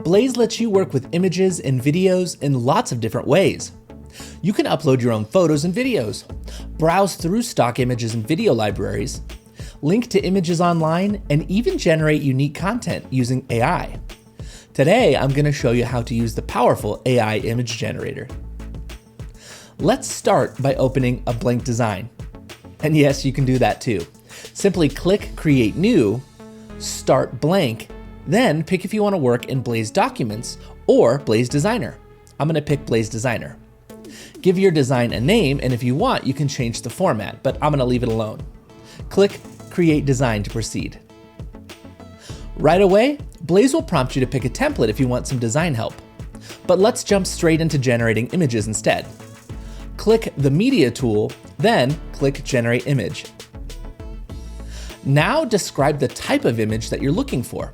Blaze lets you work with images and videos in lots of different ways. You can upload your own photos and videos, browse through stock images and video libraries, link to images online, and even generate unique content using AI. Today, I'm going to show you how to use the powerful AI image generator. Let's start by opening a blank design. And yes, you can do that too. Simply click Create New, Start Blank, then pick if you want to work in Blaze Documents or Blaze Designer. I'm going to pick Blaze Designer. Give your design a name, and if you want, you can change the format, but I'm going to leave it alone. Click Create Design to proceed. Right away, Blaze will prompt you to pick a template if you want some design help. But let's jump straight into generating images instead. Click the Media tool, then click Generate Image. Now describe the type of image that you're looking for.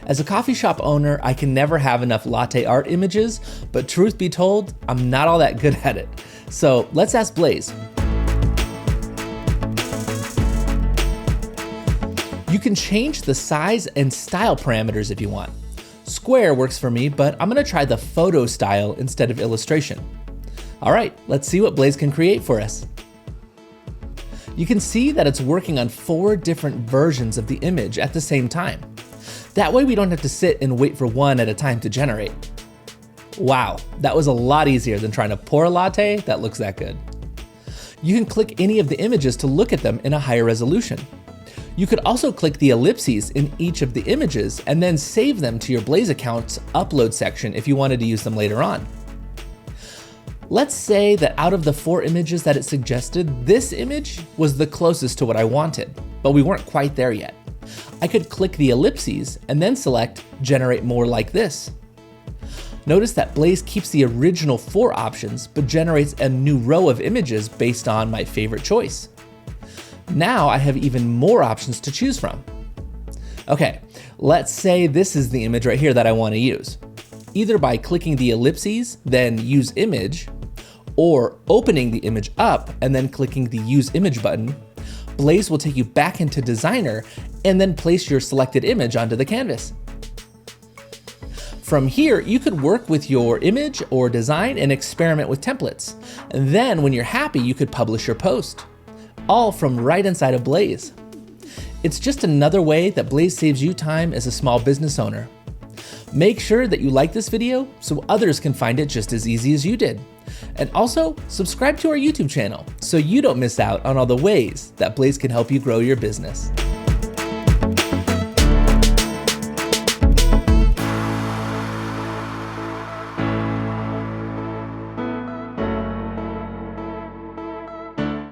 As a coffee shop owner, I can never have enough latte art images, but truth be told, I'm not all that good at it. So let's ask Blaze. You can change the size and style parameters if you want. Square works for me, but I'm gonna try the photo style instead of illustration. All right, let's see what Blaze can create for us. You can see that it's working on 4 different versions of the image at the same time. That way we don't have to sit and wait for one at a time to generate. Wow, that was a lot easier than trying to pour a latte that looks that good. You can click any of the images to look at them in a higher resolution. You could also click the ellipses in each of the images and then save them to your Blaze account's upload section if you wanted to use them later on. Let's say that out of the 4 images that it suggested, this image was the closest to what I wanted, but we weren't quite there yet. I could click the ellipses and then select Generate More like this. Notice that Blaze keeps the original 4 options, but generates a new row of images based on my favorite choice. Now I have even more options to choose from. Okay, let's say this is the image right here that I want to use. Either by clicking the ellipses, then Use Image, or opening the image up and then clicking the Use Image button, Blaze will take you back into Designer and then place your selected image onto the canvas. From here, you could work with your image or design and experiment with templates. And then when you're happy, you could publish your post, all from right inside of Blaze. It's just another way that Blaze saves you time as a small business owner. Make sure that you like this video so others can find it just as easy as you did. And also, subscribe to our YouTube channel so you don't miss out on all the ways that Blaze can help you grow your business.